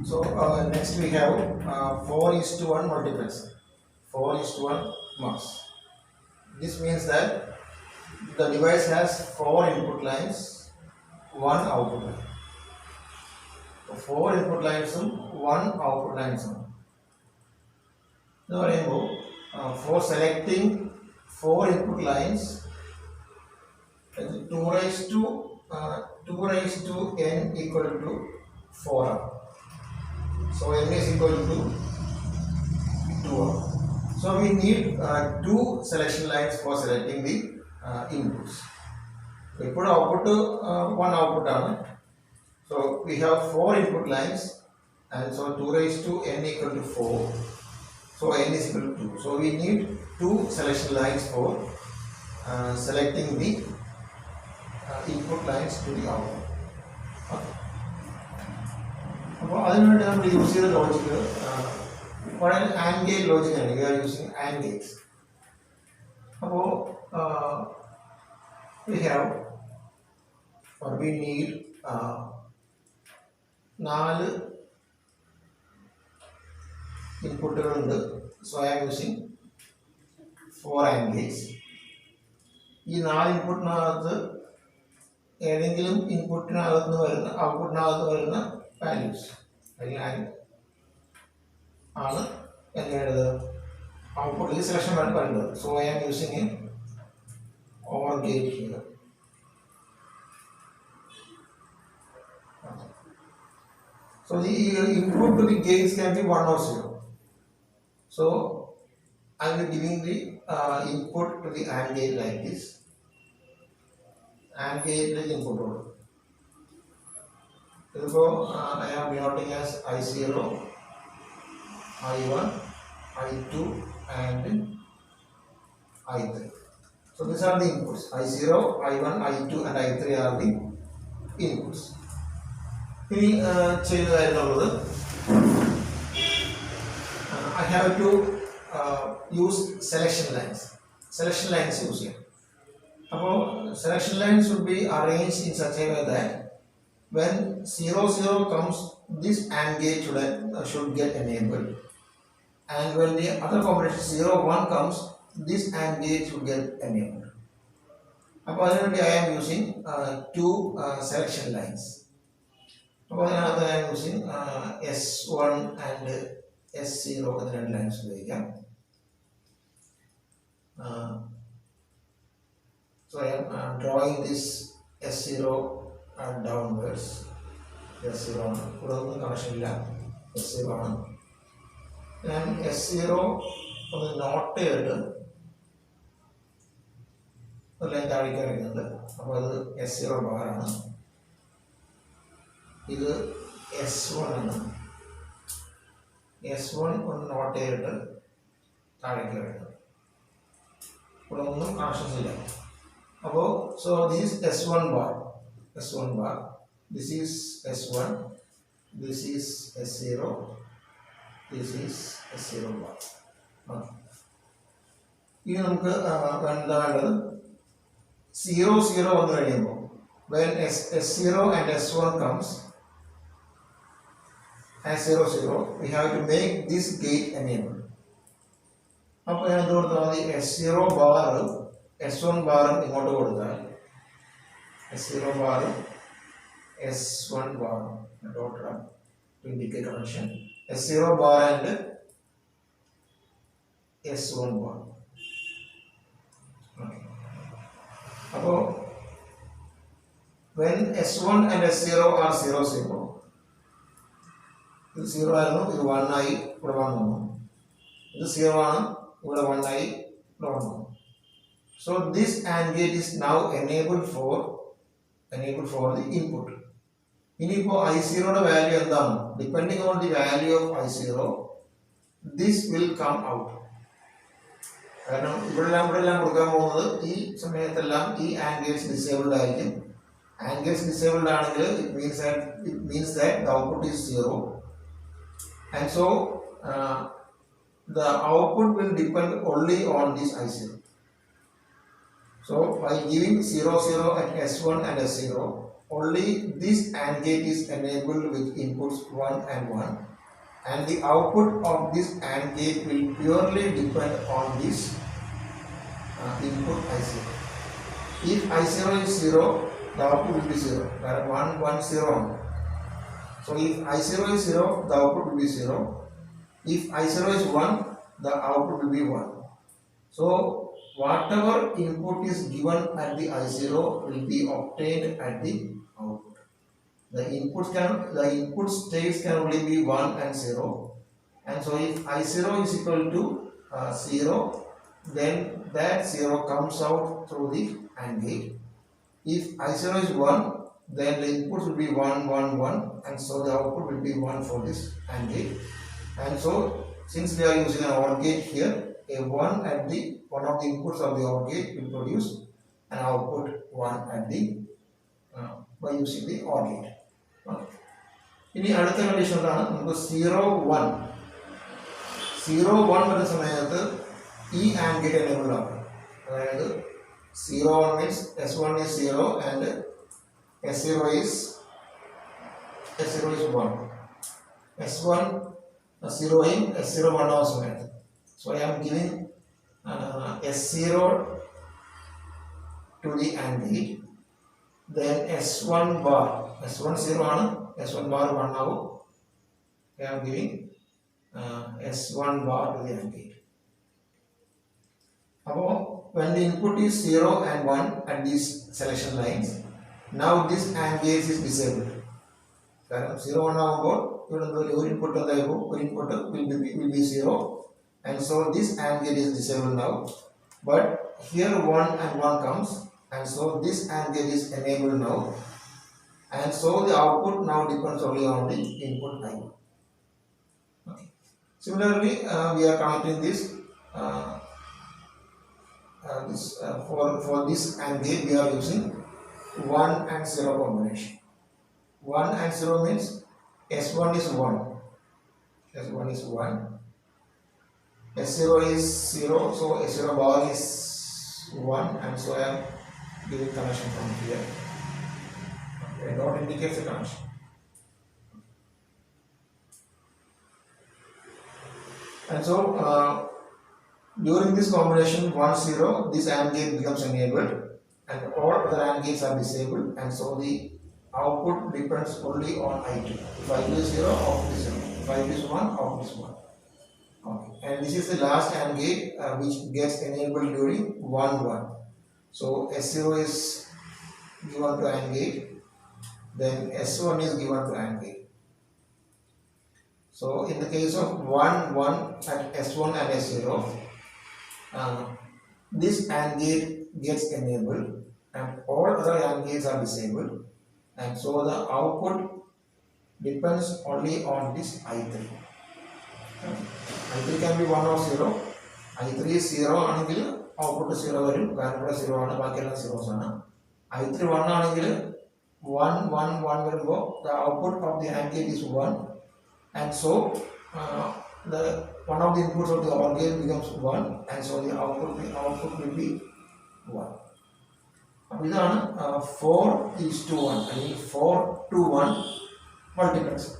So next we have 4:1 multiplexer. 4:1 mux. This means that the device has 4 input lines, 1 output line. So 4 input lines, 1 output lines. Now, for selecting 4 input lines, 2 raised to n equal to 4. So n is equal to 2. So we need 2 selection lines for selecting the inputs. We put output 1 output. So we have 4 input lines, and so 2 raised to n equal to 4. So n is equal to 2. So we need 2 selection lines for selecting the input lines to the output. Okay. അപ്പോൾ അതിനുവേണ്ടി നമ്മൾ use ചെയ്ത logic വളരെ and gate ലോജിക്കാണ്. We are using and gates. അപ്പോൾ we need 4 ഇൻപുട്ടുകളുണ്ട്. So I am using 4 and gates. ഈ 4 ഇൻപുട്ടിനകത്ത് ഏതെങ്കിലും ഇൻപുട്ടിനകത്ത് വരുന്ന ഔട്ട്പുട്ടിനകത്ത് വരുന്ന വാല്യൂസ് അല്ലെങ്കിൽ ആണ് എങ്ങനെയുള്ളത് ഔട്ട്പുട്ടിൽ സെലക്ഷൻ വരുന്നത്. So I am using a OR gate here. So the input to the gates can be 1 or 0. So I am giving the input to the AND gate like this. AND gate is input order. So I am denoting as I0, I1, I2 and I3. So these are the inputs. I0, I1, I2 and I3 are the inputs. ഇനി ചെയ്യുന്നതായിരുന്നുള്ളത് I have to use selection lines. Selection lines use ചെയ്യാം. അപ്പോൾ selection lines should be arranged in such a way that when 0 0 comes, this AND gate should get enabled, and when the other combination 0 1 comes, this AND gate should get enabled. അപ്പോൾ അതിനുവേണ്ടി I am using 2 selection lines. അപ്പോൾ അതിനകത്ത് I am using S1 and S0 എന്ന 2 lines ഉപയോഗിക്കാം. So I am drawing this S0 downwards. S0 ആണ്. ഇവിടെ ഒന്നും connection ഇല്ല. S0 ആണ്. ഞാൻ S0 ഒന്ന് നോട്ട് ചെയ്തിട്ട് ഒരു ലൈൻ താഴേക്ക് വരയ്ക്കുന്നുണ്ട്. അപ്പോൾ അത് S0 ബാറാണ്. ഇത് S1 ആണ്. S1 ഒന്ന് നോട്ട് ചെയ്തിട്ട് താഴേക്ക് വരയ്ക്കുന്നത്. ഇവിടെ ഒന്നും കണക്ഷൻസ് ഇല്ല. അപ്പോൾ so this is S1 bar. S1 bar. This is S1. This is S0. This is S0 bar. ഇനി നമുക്ക് എന്താ വേണ്ടത് 0 0 വന്നു കഴിയുമ്പോൾ when S0 and S1 comes as 0 0, we have to make this gate enabled. അപ്പോൾ ഞാൻ എന്ത് കൊടുത്താൽ മതി S0 ബാർ S1 ബാറും ഇങ്ങോട്ട് കൊടുത്താൽ S0 bar, S1 bar, dot to indicate connection. S0 bar and S1 bar. Okay. So when S1 and S0 are 0 0, this 0 ആയിരുന്നു, ഇത് 1 ആയി, ഇവിടെ 1 വന്നു. ഇത് 0 ആണ്, ഇവിടെ 1 ആയി, ഇവിടെ 1 വന്നു. So this AND gate is now enabled for the input. ഇനിയിപ്പോൾ I0 വാല്യൂ എന്താണ്? Depending on the value of I0, this will come out. കാരണം ഇവിടെല്ലാം കൊടുക്കാൻ പോകുന്നത് ഈ സമയത്തെല്ലാം ഈ AND gates ഡിസേബിൾഡ് ആയിരിക്കും. AND gates ഡിസേബിൾഡ് ആണെങ്കിൽ it means that the output is 0, and so the output will depend only on this I0. So by giving 0 0 at S1 and S0, only this AND gate is enabled with inputs 1 and 1, and the output of this AND gate will purely depend on this input I0. If I0 is 0, the output will be 0. There are 1, 1, 0. So if I0 is 0, the output will be 0. If I0 is 1, the output will be 1. So whatever input is given at the I0 will be obtained at the output. The input states can only be 1 and 0. And so if I0 is equal to 0, then that 0 comes out through the AND gate. If I0 is 1, then the input will be 1, 1, 1, and so the output will be 1 for this AND gate. And so since we are using an OR gate here, a 1 at the one of the inputs of the OR gate will produce an output 1 at the by using the OR gate. ഇനി അടുത്ത condition എന്താണ്? നമുക്ക് 0, 1 വരുന്ന സമയത്ത് ഈ AND gate enable ആകും. അതായത് 0, 1 means S1 is 0 and S0 is 1. S1 0 in S0 1 also made. So I am giving S0 to the AND gate. Then S1 bar, S1 0 ആണ്, S1 bar 1 ആവും. I am giving S1 bar to the AND gate. അപ്പോൾ when the input is 0 and 1 at these selection lines, now this AND gate is disabled. കാരണം 0, 1 ആകുമ്പോൾ ഇവിടെ ഒരു input എന്തായാലും ഒരു input will be 0, and so this AND gate is disabled now. But here 1 and 1 comes, and so this AND gate is enabled now, and so the output now depends only on the input I1. Okay. Similarly, we are connecting this for this AND gate we are using 1 and 0 combination. 1 and 0 means S1 is 1, S1 is 1, S0 is 0, so S0 bar is 1, and so I am giving connection from here. Okay, dot indicates the connection. And so during this combination 1, 0, this AND gate becomes enabled, and all other AND gates are disabled, and so the output depends only on I2. If I2 is 0, output is 0. If I2 is 1, output is 1. Okay. And this is the last AND gate which gets enabled during 1, 1. So S0 is given to AND gate, then S1 is given to AND gate. So in the case of 1, 1 at S1 and S0, this AND gate gets enabled and all other AND gates are disabled, and so the output depends only on this I3. I3 can be 1 or 0. I3 is 0 ആണെങ്കിൽ output 0 വരും, കാരണം ഇവിടെ 0 ആണ്, ബാക്കിയെല്ലാം 0s ആണ്. I3 1 ആണെങ്കിൽ 1, 1, 1 വരുമ്പോൾ the output of the AND gate is 1, and so the one of the inputs of the OR gate becomes 1, and so the output will be 1. അപ്പോൾ ഇതാണ് 4:1 അല്ലെങ്കിൽ 4:1 multiplexer.